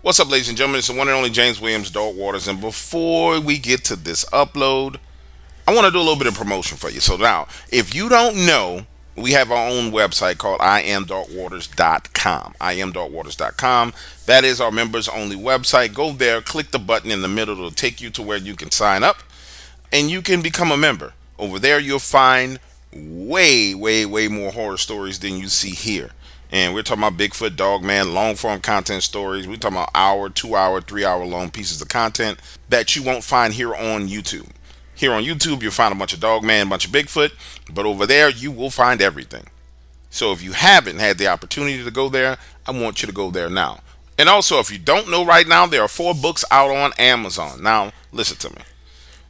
What's up, ladies and gentlemen? It's the one and only James Williams, Dog Waters. And before we get to this upload, I want to do a little bit of promotion for you. So now, if you don't know, we have our own website called iamdogwaters.com. iamdogwaters.com. That is our members only website. Go there, click the button in the middle. It'll take you to where you can sign up and you can become a member. Over there, you'll find way more horror stories than you see here. And we're talking about Bigfoot, Dogman, long form content stories. We're talking about hour, 2 hour, 3 hour long pieces of content that you won't find here on YouTube. Here on YouTube, you'll find a bunch of Dogman, a bunch of Bigfoot, but over there, you will find everything. So if you haven't had the opportunity to go there, I want you to go there now. And also, if you don't know right now, there are 4 books out on Amazon. Now, listen to me.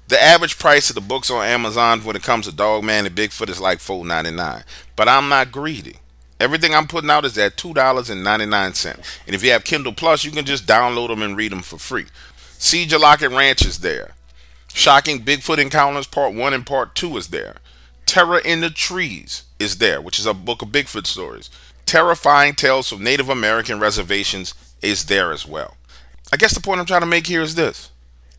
The average price of the books on Amazon when it comes to Dogman and Bigfoot is like $4.99. But I'm not greedy. Everything I'm putting out is at $2.99. And if you have Kindle Plus, you can just download them and read them for free. Siege of Locket Ranch is there. Shocking Bigfoot Encounters Part 1 and Part 2 is there. Terror in the Trees is there, which is a book of Bigfoot stories. Terrifying Tales from Native American Reservations is there as well. I guess the point I'm trying to make here is this.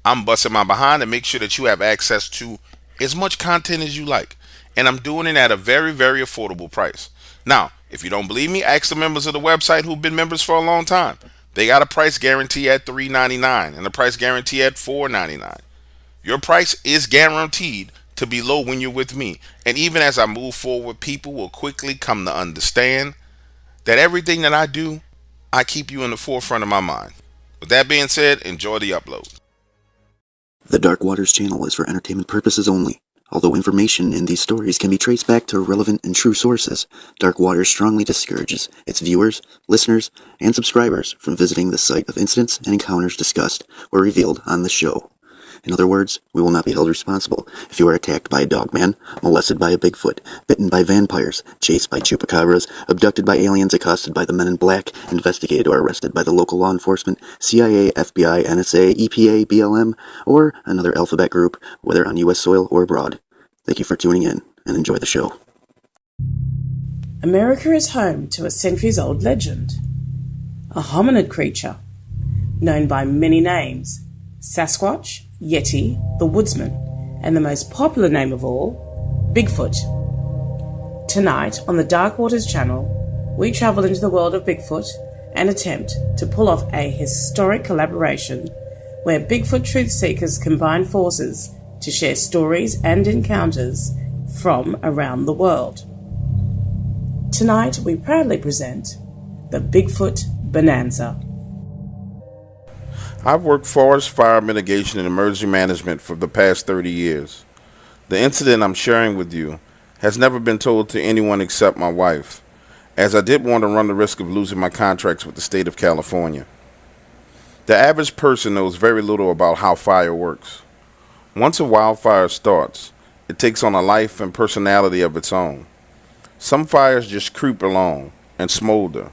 I'm busting my behind to make sure that you have access to as much content as you like. And I'm doing it at a very affordable price. Now, if you don't believe me, ask the members of the website who've been members for a long time. They got a price guarantee at $3.99 and a price guarantee at $4.99. Your price is guaranteed to be low when you're with me. And even as I move forward, people will quickly come to understand that everything that I do, I keep you in the forefront of my mind. With that being said, enjoy the upload. The Dark Waters channel is for entertainment purposes only. Although information in these stories can be traced back to relevant and true sources, Dark Waters strongly discourages its viewers, listeners, and subscribers from visiting the site of incidents and encounters discussed or revealed on the show. In other words, we will not be held responsible if you are attacked by a dogman, molested by a Bigfoot, bitten by vampires, chased by chupacabras, abducted by aliens, accosted by the Men in Black, investigated or arrested by the local law enforcement, CIA, FBI, NSA, EPA, BLM, or another alphabet group, whether on U.S. soil or abroad. Thank you for tuning in, and enjoy the show. America is home to a centuries-old legend. A hominid creature, known by many names: Sasquatch, Yeti, the Woodsman, and the most popular name of all, Bigfoot. Tonight, on the Dark Waters channel, we travel into the world of Bigfoot and attempt to pull off a historic collaboration where Bigfoot truth seekers combine forces to share stories and encounters from around the world. Tonight, we proudly present the Bigfoot Bonanza. I've worked forest fire mitigation and emergency management for the past 30 years. The incident I'm sharing with you has never been told to anyone except my wife, as I didn't want to run the risk of losing my contracts with the state of California. The average person knows very little about how fire works. Once a wildfire starts, it takes on a life and personality of its own. Some fires just creep along and smolder.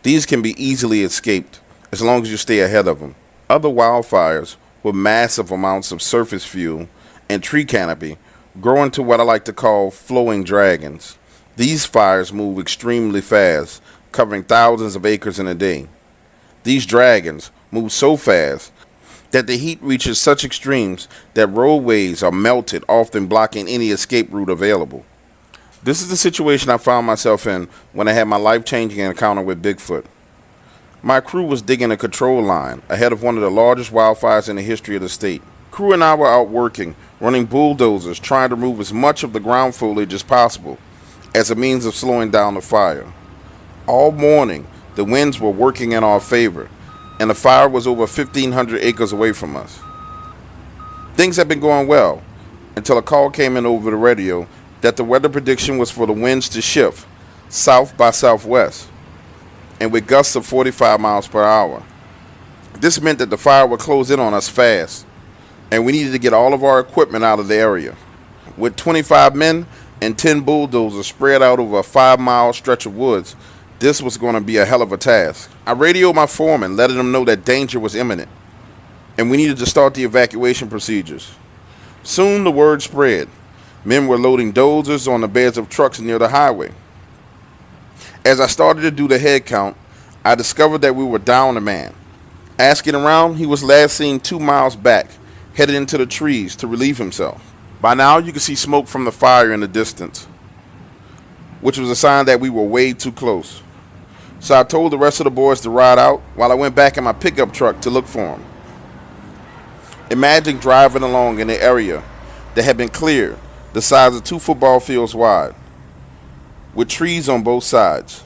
These can be easily escaped as long as you stay ahead of them. Other wildfires with massive amounts of surface fuel and tree canopy grow into what I like to call flowing dragons. These fires move extremely fast, covering thousands of acres in a day. These dragons move so fast that the heat reaches such extremes that roadways are melted, often blocking any escape route available. This is the situation I found myself in when I had my life-changing encounter with Bigfoot. My crew was digging a control line ahead of one of the largest wildfires in the history of the state. Crew and I were out working, running bulldozers, trying to remove as much of the ground foliage as possible as a means of slowing down the fire. All morning, the winds were working in our favor, and the fire was over 1,500 acres away from us. Things had been going well until a call came in over the radio that the weather prediction was for the winds to shift south by southwest, and with gusts of 45 miles per hour. This meant that the fire would close in on us fast, and we needed to get all of our equipment out of the area. With 25 men and 10 bulldozers spread out over a 5-mile stretch of woods, this was going to be a hell of a task. I radioed my foreman, letting him know that danger was imminent, and we needed to start the evacuation procedures. Soon the word spread. Men were loading dozers on the beds of trucks near the highway. As I started to do the head count, I discovered that we were down a man. Asking around, he was last seen 2 miles back, headed into the trees to relieve himself. By now, you could see smoke from the fire in the distance, which was a sign that we were way too close. So I told the rest of the boys to ride out while I went back in my pickup truck to look for him. Imagine driving along in an area that had been cleared the size of 2 football fields wide, with trees on both sides.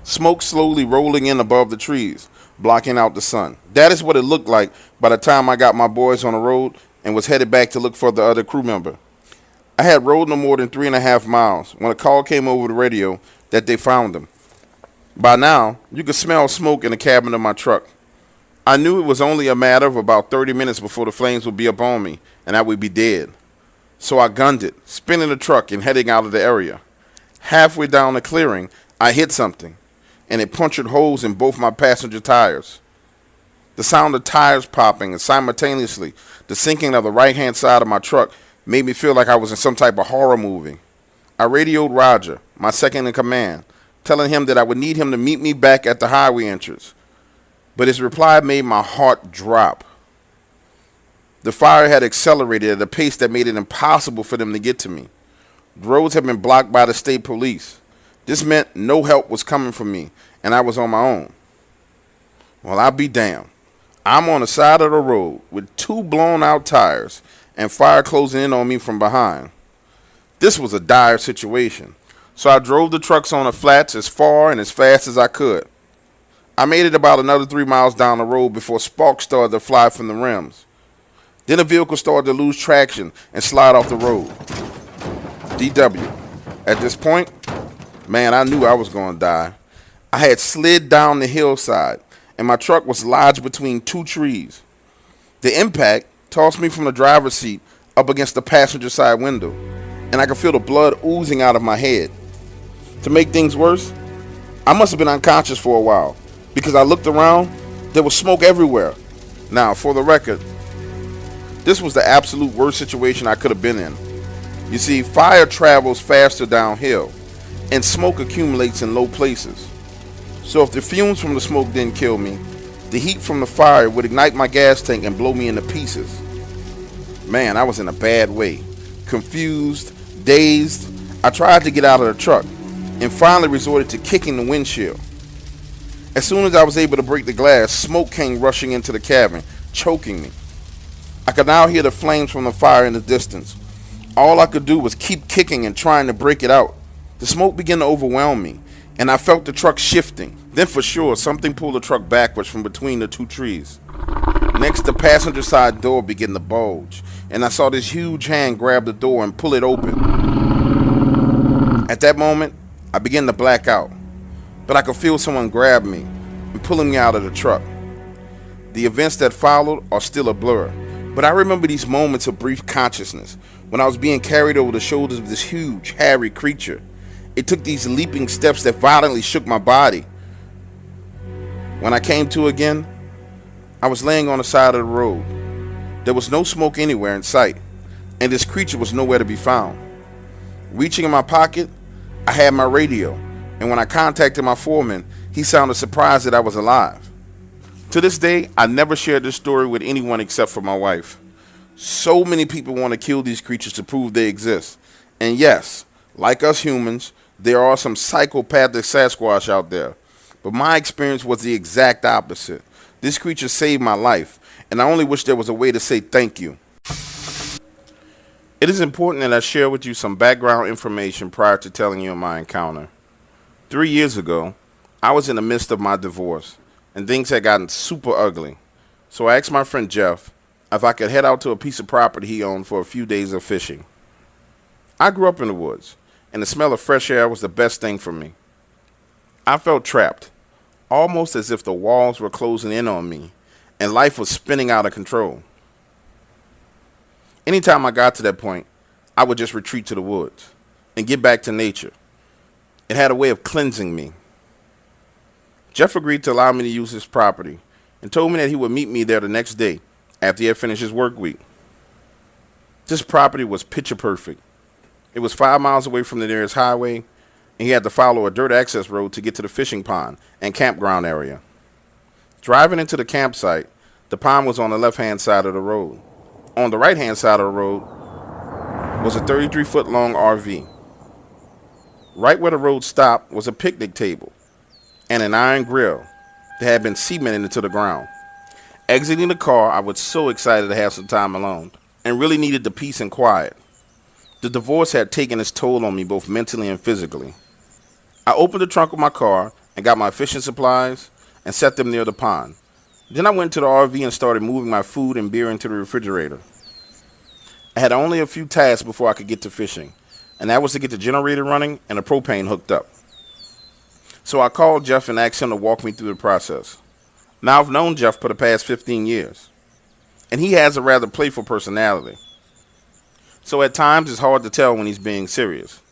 Smoke slowly rolling in above the trees, blocking out the sun. That is what it looked like by the time I got my boys on the road and was headed back to look for the other crew member. I had rode no more than 3.5 miles when a call came over the radio that they found him. By now, you could smell smoke in the cabin of my truck. I knew it was only a matter of about 30 minutes before the flames would be upon me and I would be dead. So I gunned it, spinning the truck and heading out of the area. Halfway down the clearing, I hit something, and it punctured holes in both my passenger tires. The sound of tires popping and simultaneously the sinking of the right-hand side of my truck made me feel like I was in some type of horror movie. I radioed Roger, my second in command, telling him that I would need him to meet me back at the highway entrance. But his reply made my heart drop. The fire had accelerated at a pace that made it impossible for them to get to me. The roads had been blocked by the state police. This meant no help was coming from me, and I was on my own. Well, I'll be damned. I'm on the side of the road with 2 blown out tires and fire closing in on me from behind. This was a dire situation, so I drove the trucks on the flats as far and as fast as I could. I made it about another 3 miles down the road before sparks started to fly from the rims. Then the vehicle started to lose traction and slide off the road. DW. At this point, man, I knew I was going to die. I had slid down the hillside, and my truck was lodged between 2 trees. The impact tossed me from the driver's seat up against the passenger side window, and I could feel the blood oozing out of my head. To make things worse, I must have been unconscious for a while, because I looked around, there was smoke everywhere. Now, for the record, this was the absolute worst situation I could have been in. You see, fire travels faster downhill, and smoke accumulates in low places. So if the fumes from the smoke didn't kill me, the heat from the fire would ignite my gas tank and blow me into pieces. Man, I was in a bad way. Confused, dazed, I tried to get out of the truck, and finally resorted to kicking the windshield. As soon as I was able to break the glass, smoke came rushing into the cabin, choking me. I could now hear the flames from the fire in the distance. All I could do was keep kicking and trying to break it out. The smoke began to overwhelm me, and I felt the truck shifting. Then for sure, something pulled the truck backwards from between the 2 trees. Next, the passenger side door began to bulge, and I saw this huge hand grab the door and pull it open. At that moment, I began to black out, but I could feel someone grab me and pulling me out of the truck. The events that followed are still a blur, but I remember these moments of brief consciousness when I was being carried over the shoulders of this huge, hairy creature. It took these leaping steps that violently shook my body. When I came to again, I was laying on the side of the road. There was no smoke anywhere in sight, and this creature was nowhere to be found. Reaching in my pocket, I had my radio, and when I contacted my foreman, he sounded surprised that I was alive. To this day, I never shared this story with anyone except for my wife. So many people want to kill these creatures to prove they exist. And yes, like us humans, there are some psychopathic Sasquatch out there. But my experience was the exact opposite. This creature saved my life, and I only wish there was a way to say thank you. It is important that I share with you some background information prior to telling you of my encounter. 3 years ago, I was in the midst of my divorce, and things had gotten super ugly. So I asked my friend Jeff if I could head out to a piece of property he owned for a few days of fishing. I grew up in the woods, and the smell of fresh air was the best thing for me. I felt trapped, almost as if the walls were closing in on me, and life was spinning out of control. Anytime I got to that point, I would just retreat to the woods and get back to nature. It had a way of cleansing me. Jeff agreed to allow me to use his property and told me that he would meet me there the next day after he had finished his work week. This property was picture perfect. It was 5 miles away from the nearest highway, and he had to follow a dirt access road to get to the fishing pond and campground area. Driving into the campsite, the pond was on the left-hand side of the road. On the right-hand side of the road was a 33-foot long RV. Right where the road stopped was a picnic table and an iron grill that had been cemented into the ground. Exiting the car, I was so excited to have some time alone and really needed the peace and quiet. The divorce had taken its toll on me both mentally and physically. I opened the trunk of my car and got my fishing supplies and set them near the pond. Then I went to the RV and started moving my food and beer into the refrigerator. I had only a few tasks before I could get to fishing, and that was to get the generator running and the propane hooked up. So I called Jeff and asked him to walk me through the process. Now, I've known Jeff for the past 15 years, and he has a rather playful personality. So at times it's hard to tell when he's being serious.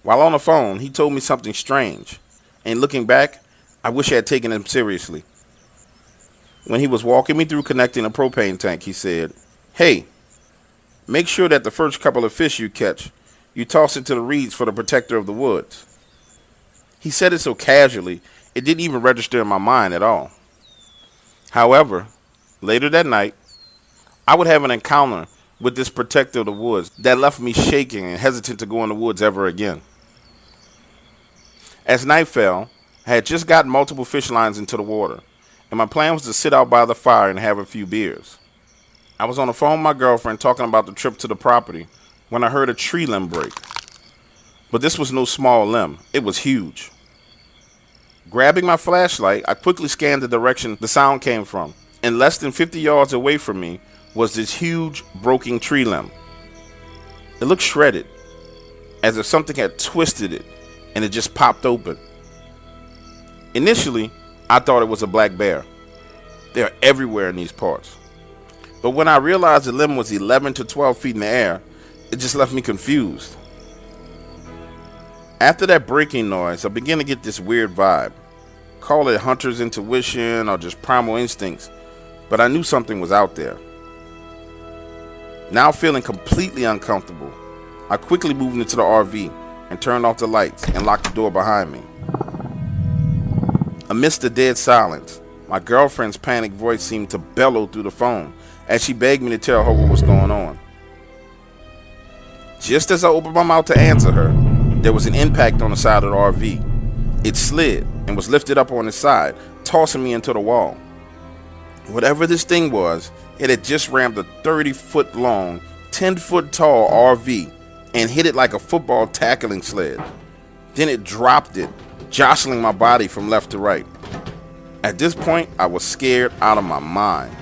While on the phone, he told me something strange, and looking back, I wish I had taken him seriously. When he was walking me through connecting a propane tank, he said, "Hey, make sure that the first couple of fish you catch, you toss it to the reeds for the protector of the woods." He said it so casually, it didn't even register in my mind at all. However, later that night, I would have an encounter with this protector of the woods that left me shaking and hesitant to go in the woods ever again. As night fell, I had just gotten multiple fish lines into the water, and my plan was to sit out by the fire and have a few beers. I was on the phone with my girlfriend talking about the trip to the property when I heard a tree limb break. But this was no small limb, it was huge. Grabbing my flashlight, I quickly scanned the direction the sound came from, and less than 50 yards away from me was this huge broken tree limb. It looked shredded, as if something had twisted it and it just popped open. Initially, I thought it was a black bear. They're everywhere in these parts. But when I realized the limb was 11 to 12 feet in the air, it just left me confused. After that breaking noise, I began to get this weird vibe. Call it hunter's intuition or just primal instincts, but I knew something was out there. Now feeling completely uncomfortable, I quickly moved into the RV and turned off the lights and locked the door behind me. Amidst the dead silence, my girlfriend's panicked voice seemed to bellow through the phone as she begged me to tell her what was going on. Just as I opened my mouth to answer her, there was an impact on the side of the RV. It slid and was lifted up on its side, tossing me into the wall. Whatever this thing was, it had just rammed a 30-foot long, 10-foot tall RV and hit it like a football tackling sled. Then it dropped it, jostling my body from left to right. At this point, I was scared out of my mind.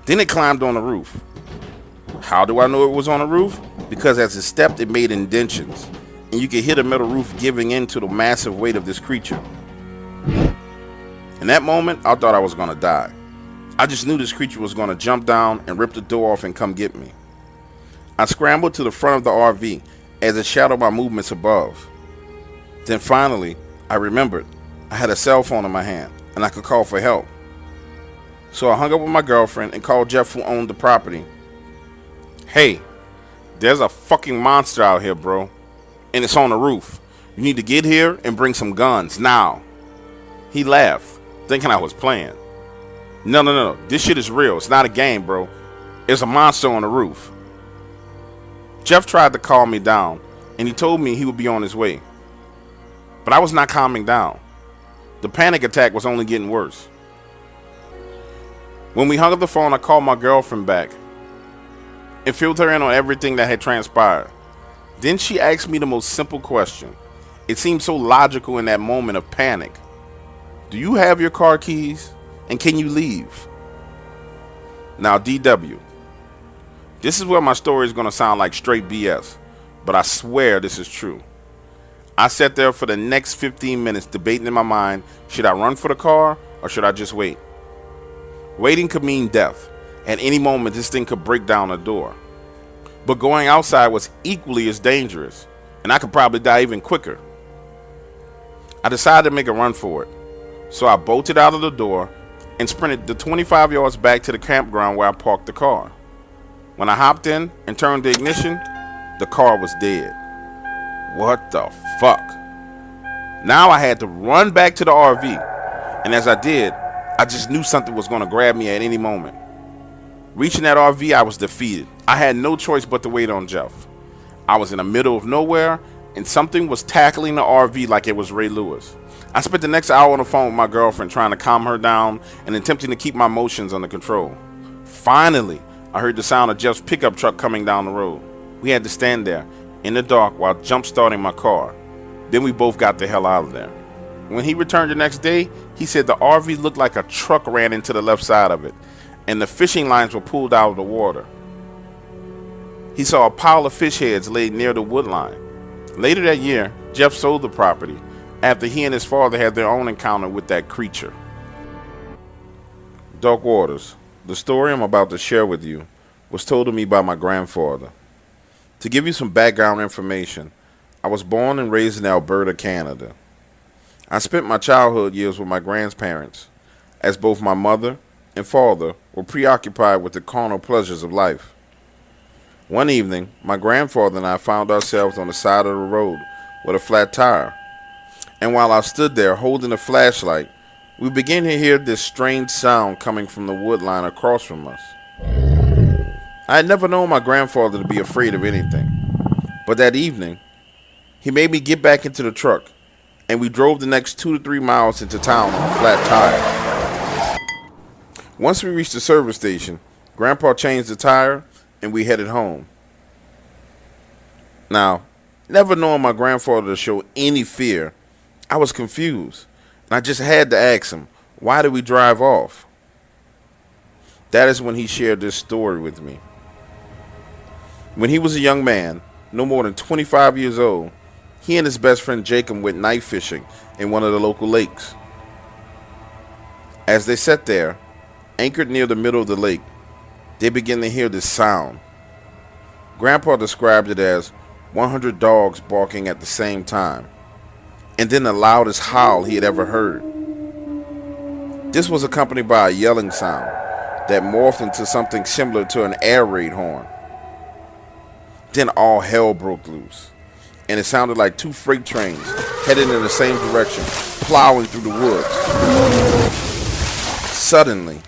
Then it climbed on the roof. How do I know it was on the roof? Because as it stepped, it made indentions, and you could hear the metal roof giving in to the massive weight of this creature. In that moment, I thought I was going to die. I just knew this creature was going to jump down and rip the door off and come get me. I scrambled to the front of the RV as it shadowed my movements above. Then finally, I remembered I had a cell phone in my hand and I could call for help. So I hung up with my girlfriend and called Jeff, who owned the property. "Hey, there's a fucking monster out here, bro. And it's on the roof. You need to get here and bring some guns, now." He laughed, thinking I was playing. No. This shit is real. It's not a game, bro. There's a monster on the roof. Jeff tried to calm me down, and he told me he would be on his way. But I was not calming down. The panic attack was only getting worse. When we hung up the phone, I called my girlfriend back and filled her in on everything that had transpired. Then she asked me the most simple question. It seemed so logical in that moment of panic. "Do you have your car keys? And can you leave?" Now, DW, this is where my story is going to sound like straight BS, but I swear this is true. I sat there for the next 15 minutes debating in my mind, should I run for the car or should I just wait? Waiting could mean death. At any moment, this thing could break down a door. But going outside was equally as dangerous, and I could probably die even quicker. I decided to make a run for it, so I bolted out of the door and sprinted the 25 yards back to the campground where I parked the car. When I hopped in and turned the ignition, the car was dead. What the fuck? Now I had to run back to the RV, and as I did, I just knew something was going to grab me at any moment. Reaching that RV, I was defeated. I had no choice but to wait on Jeff. I was in the middle of nowhere, and something was tackling the RV like it was Ray Lewis. I spent the next hour on the phone with my girlfriend trying to calm her down and attempting to keep my emotions under control. Finally, I heard the sound of Jeff's pickup truck coming down the road. We had to stand there in the dark while jump-starting my car. Then we both got the hell out of there. When he returned the next day, he said the RV looked like a truck ran into the left side of it, and the fishing lines were pulled out of the water. He saw a pile of fish heads laid near the wood line. Later that year, Jeff sold the property after he and his father had their own encounter with that creature. Dark Waters. The story I'm about to share with you was told to me by my grandfather. To give you some background information, I was born and raised in Alberta, Canada. I spent my childhood years with my grandparents, as both my mother and father were preoccupied with the carnal pleasures of life. One evening, my grandfather and I found ourselves on the side of the road with a flat tire. And while I stood there holding a flashlight, we began to hear this strange sound coming from the wood line across from us. I had never known my grandfather to be afraid of anything, but that evening, he made me get back into the truck, and we drove the next 2 to 3 miles into town on a flat tire. Once we reached the service station, Grandpa changed the tire, and we headed home. Now, never knowing my grandfather to show any fear, I was confused, and I just had to ask him, why did we drive off? That is when he shared this story with me. When he was a young man, no more than 25 years old, he and his best friend Jacob went night fishing in one of the local lakes. As they sat there, anchored near the middle of the lake, they began to hear this sound. Grandpa described it as 100 dogs barking at the same time, and then the loudest howl he had ever heard. This was accompanied by a yelling sound that morphed into something similar to an air raid horn. Then all hell broke loose, and it sounded like 2 freight trains headed in the same direction, plowing through the woods. Suddenly,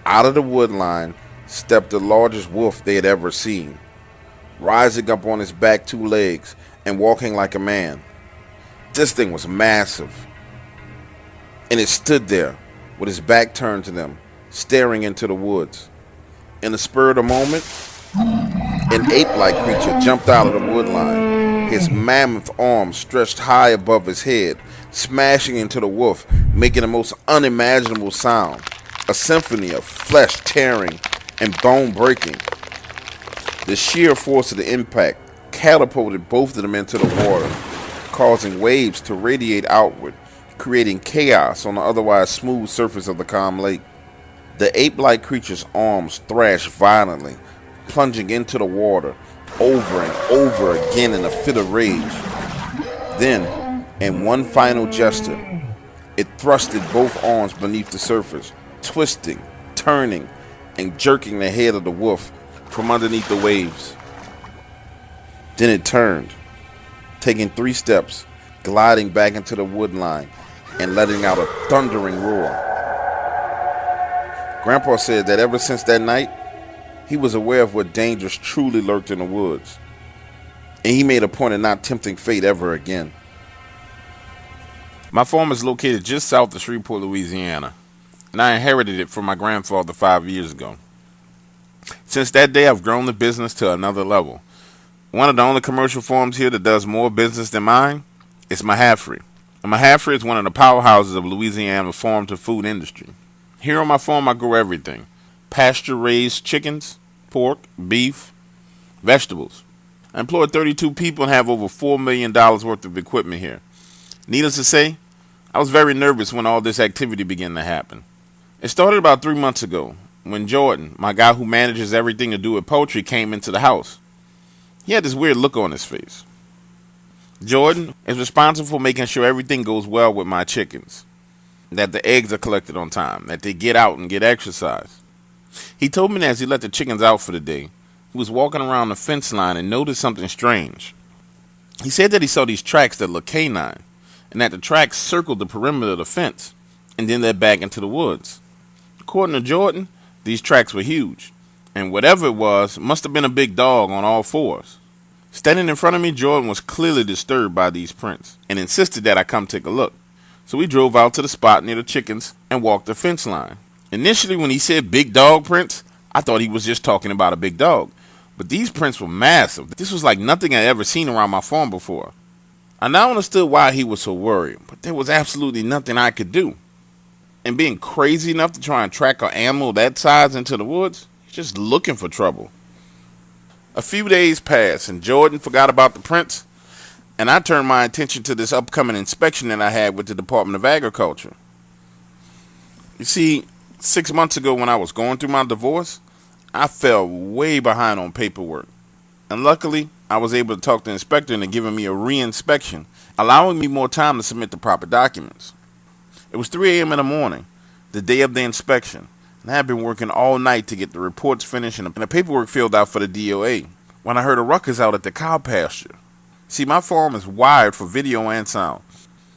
out of the wood line stepped the largest wolf they had ever seen, rising up on his back 2 legs and walking like a man. This thing was massive, and it stood there with his back turned to them, staring into the woods. In the spur of the moment, an ape-like creature jumped out of the wood line, his mammoth arms stretched high above his head, smashing into the wolf, making the most unimaginable sound, a symphony of flesh tearing and bone breaking. The sheer force of the impact catapulted both of them into the water, causing waves to radiate outward, creating chaos on the otherwise smooth surface of the calm lake. The ape-like creature's arms thrashed violently, plunging into the water over and over again in a fit of rage. Then, in one final gesture, it thrusted both arms beneath the surface, twisting, turning, and jerking the head of the wolf from underneath the waves. Then it turned, taking 3 steps, gliding back into the wood line and letting out a thundering roar. Grandpa said that ever since that night, he was aware of what dangers truly lurked in the woods, and he made a point of not tempting fate ever again. My farm is located just south of Shreveport, Louisiana, and I inherited it from my grandfather 5 years ago. Since that day, I've grown the business to another level. One of the only commercial farms here that does more business than mine is Mahaffrey. And Mahaffrey is one of the powerhouses of Louisiana's farm-to-food industry. Here on my farm, I grow everything: pasture-raised chickens, pork, beef, vegetables. I employ 32 people and have over $4 million worth of equipment here. Needless to say, I was very nervous when all this activity began to happen. It started about 3 months ago when Jordan, my guy who manages everything to do with poultry, came into the house. He had this weird look on his face. Jordan is responsible for making sure everything goes well with my chickens, that the eggs are collected on time, that they get out and get exercise. He told me that as he let the chickens out for the day, he was walking around the fence line and noticed something strange. He said that he saw these tracks that looked canine, and that the tracks circled the perimeter of the fence, and then led back into the woods. According to Jordan, these tracks were huge, and whatever it was must have been a big dog on all fours. Standing in front of me, Jordan was clearly disturbed by these prints and insisted that I come take a look. So we drove out to the spot near the chickens and walked the fence line. Initially, when he said big dog prints, I thought he was just talking about a big dog. But these prints were massive. This was like nothing I'd ever seen around my farm before. I now understood why he was so worried, but there was absolutely nothing I could do. And being crazy enough to try and track an animal that size into the woods, he's just looking for trouble. A few days passed and Jordan forgot about the prints, and I turned my attention to this upcoming inspection that I had with the Department of Agriculture. You see, 6 months ago when I was going through my divorce, I fell way behind on paperwork. And luckily, I was able to talk to the inspector into giving me a re-inspection, allowing me more time to submit the proper documents. It was 3 a.m. in the morning, the day of the inspection, and I had been working all night to get the reports finished and the paperwork filled out for the DOA when I heard a ruckus out at the cow pasture. See, my farm is wired for video and sound,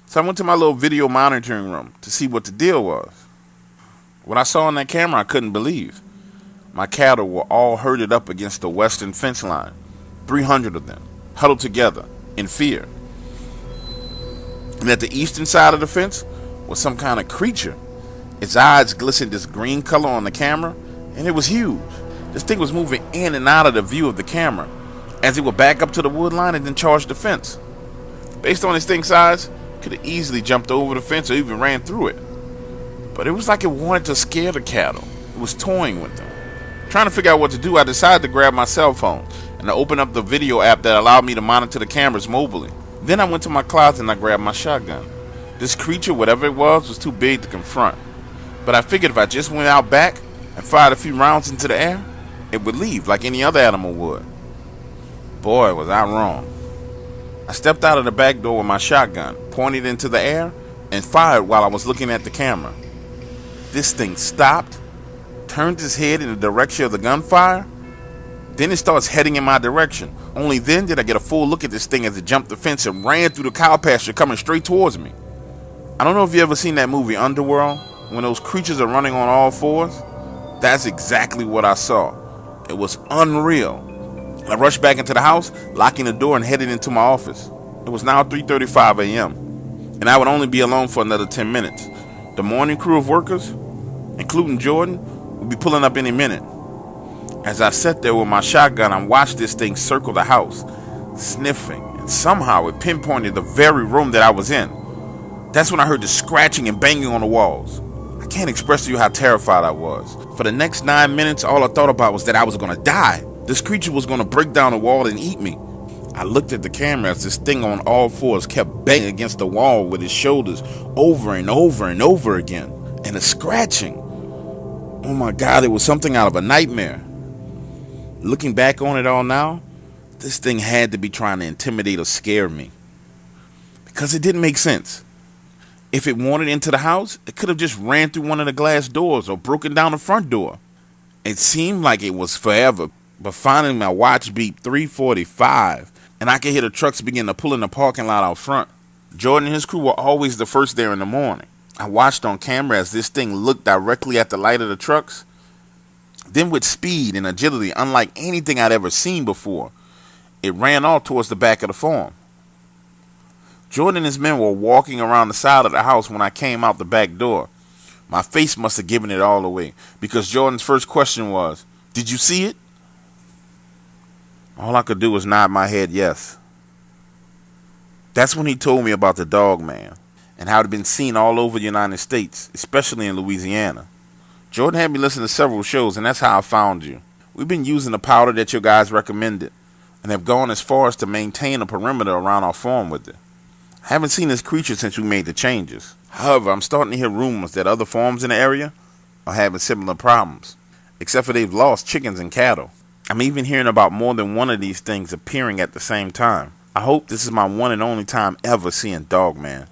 so I went to my little video monitoring room to see what the deal was. What I saw on that camera I couldn't believe. My cattle were all herded up against the western fence line, 300 of them, huddled together in fear. And at the eastern side of the fence was some kind of creature. Its eyes glistened this green color on the camera, and it was huge. This thing was moving in and out of the view of the camera as it would back up to the wood line and then charge the fence. Based on its thing's size, it could have easily jumped over the fence or even ran through it. But it was like it wanted to scare the cattle. It was toying with them. Trying to figure out what to do, I decided to grab my cell phone and to open up the video app that allowed me to monitor the cameras mobily. Then I went to my closet and I grabbed my shotgun. This creature, whatever it was too big to confront. But I figured if I just went out back and fired a few rounds into the air, it would leave like any other animal would. Boy, was I wrong. I stepped out of the back door with my shotgun, pointed into the air, and fired while I was looking at the camera. This thing stopped, turned its head in the direction of the gunfire, then it starts heading in my direction. Only then did I get a full look at this thing as it jumped the fence and ran through the cow pasture coming straight towards me. I don't know if you ever seen that movie Underworld, when those creatures are running on all fours. That's exactly what I saw. It was unreal. I rushed back into the house, locking the door and headed into my office. It was now 3:35 a.m. and I would only be alone for another 10 minutes. The morning crew of workers, including Jordan, would be pulling up any minute. As I sat there with my shotgun, I watched this thing circle the house, sniffing, and somehow it pinpointed the very room that I was in. That's when I heard the scratching and banging on the walls. I can't express to you how terrified I was. For the next 9 minutes, all I thought about was that I was going to die. This creature was going to break down the wall and eat me. I looked at the camera as this thing on all fours kept banging against the wall with its shoulders over and over and over again. And the scratching. Oh my God, it was something out of a nightmare. Looking back on it all now, this thing had to be trying to intimidate or scare me. Because it didn't make sense. If it wanted into the house, it could have just ran through one of the glass doors or broken down the front door. It seemed like it was forever, but finally my watch beeped 3:45, and I could hear the trucks begin to pull in the parking lot out front. Jordan and his crew were always the first there in the morning. I watched on camera as this thing looked directly at the light of the trucks. Then with speed and agility unlike anything I'd ever seen before, it ran off towards the back of the farm. Jordan and his men were walking around the side of the house when I came out the back door. My face must have given it all away, because Jordan's first question was, "Did you see it?" All I could do was nod my head yes. That's when he told me about the Dogman and how it had been seen all over the United States, especially in Louisiana. Jordan had me listen to several shows, and that's how I found you. We've been using the powder that your guys recommended and have gone as far as to maintain a perimeter around our farm with it. I haven't seen this creature since we made the changes. However, I'm starting to hear rumors that other farms in the area are having similar problems, except for they've lost chickens and cattle. I'm even hearing about more than one of these things appearing at the same time. I hope this is my one and only time ever seeing Dogman.